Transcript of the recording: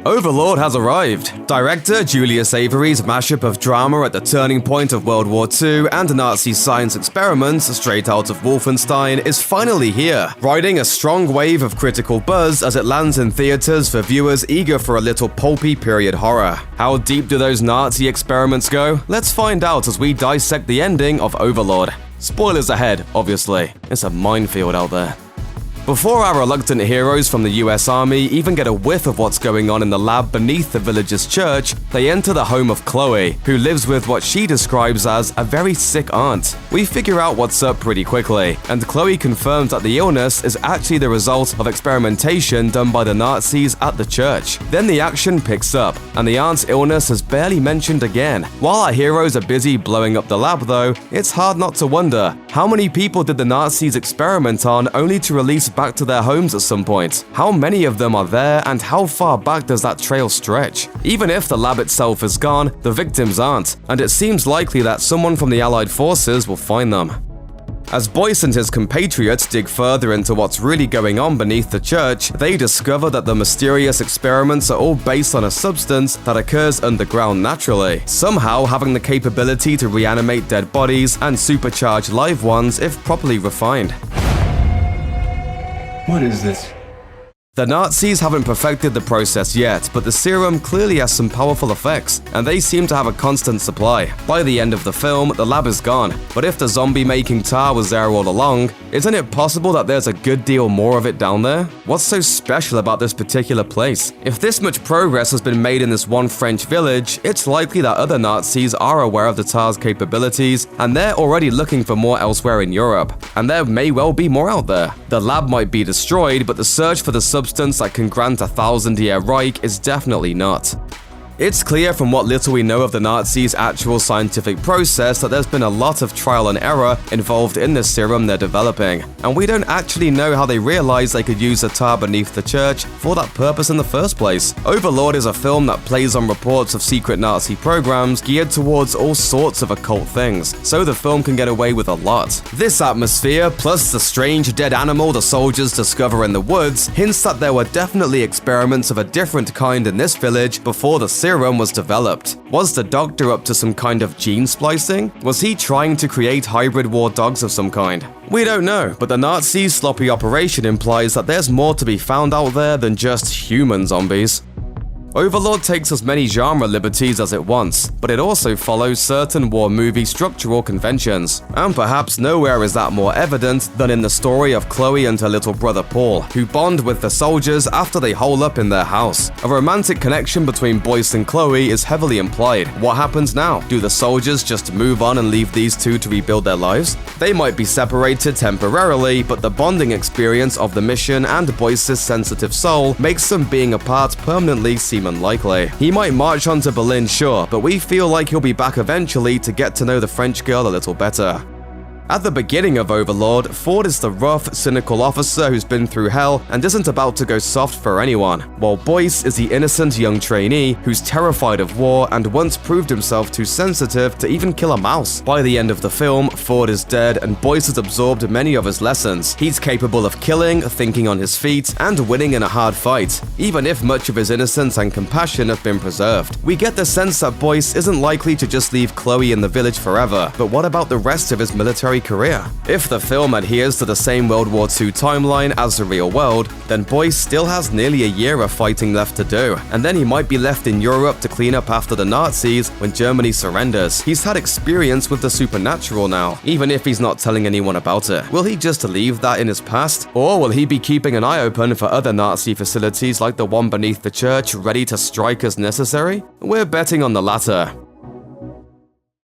Overlord has arrived. Director Julius Avery's mashup of drama at the turning point of World War II and Nazi science experiments straight out of Wolfenstein is finally here, riding a strong wave of critical buzz as it lands in theaters for viewers eager for a little pulpy period horror. How deep do those Nazi experiments go? Let's find out as we dissect the ending of Overlord. Spoilers ahead, obviously. It's a minefield out there. Before our reluctant heroes from the US Army even get a whiff of what's going on in the lab beneath the village's church, they enter the home of Chloe, who lives with what she describes as a very sick aunt. We figure out what's up pretty quickly, and Chloe confirms that the illness is actually the result of experimentation done by the Nazis at the church. Then the action picks up, and the aunt's illness is barely mentioned again. While our heroes are busy blowing up the lab though, it's hard not to wonder, how many people did the Nazis experiment on only to release back to their homes at some point? How many of them are there, and how far back does that trail stretch? Even if the lab itself is gone, the victims aren't, and it seems likely that someone from the Allied forces will find them. As Boyce and his compatriots dig further into what's really going on beneath the church, they discover that the mysterious experiments are all based on a substance that occurs underground naturally, somehow having the capability to reanimate dead bodies and supercharge live ones if properly refined. What is this? The Nazis haven't perfected the process yet, but the serum clearly has some powerful effects, and they seem to have a constant supply. By the end of the film, the lab is gone, but if the zombie-making tar was there all along, isn't it possible that there's a good deal more of it down there? What's so special about this particular place? If this much progress has been made in this one French village, it's likely that other Nazis are aware of the tar's capabilities, and they're already looking for more elsewhere in Europe, and there may well be more out there. The lab might be destroyed, but the search for the substance that can grant a 1,000-year Reich is definitely not. It's clear from what little we know of the Nazis' actual scientific process that there's been a lot of trial and error involved in the serum they're developing, and we don't actually know how they realized they could use the tar beneath the church for that purpose in the first place. Overlord is a film that plays on reports of secret Nazi programs geared towards all sorts of occult things, so the film can get away with a lot. This atmosphere, plus the strange dead animal the soldiers discover in the woods, hints that there were definitely experiments of a different kind in this village before the serum was developed. Was the doctor up to some kind of gene splicing? Was he trying to create hybrid war dogs of some kind? We don't know, but the Nazis' sloppy operation implies that there's more to be found out there than just human zombies. Overlord takes as many genre liberties as it wants, but it also follows certain war movie structural conventions. And perhaps nowhere is that more evident than in the story of Chloe and her little brother Paul, who bond with the soldiers after they hole up in their house. A romantic connection between Boyce and Chloe is heavily implied. What happens now? Do the soldiers just move on and leave these two to rebuild their lives? They might be separated temporarily, but the bonding experience of the mission and Boyce's sensitive soul makes them being apart permanently seem unlikely. He might march on to Berlin, sure, but we feel like he'll be back eventually to get to know the French girl a little better. At the beginning of Overlord, Ford is the rough, cynical officer who's been through hell and isn't about to go soft for anyone, while Boyce is the innocent young trainee who's terrified of war and once proved himself too sensitive to even kill a mouse. By the end of the film, Ford is dead and Boyce has absorbed many of his lessons. He's capable of killing, thinking on his feet, and winning in a hard fight, even if much of his innocence and compassion have been preserved. We get the sense that Boyce isn't likely to just leave Chloe in the village forever, but what about the rest of his military career? If the film adheres to the same World War II timeline as the real world, then Boyce still has nearly a year of fighting left to do, and then he might be left in Europe to clean up after the Nazis when Germany surrenders. He's had experience with the supernatural now, even if he's not telling anyone about it. Will he just leave that in his past? Or will he be keeping an eye open for other Nazi facilities like the one beneath the church ready to strike as necessary? We're betting on the latter.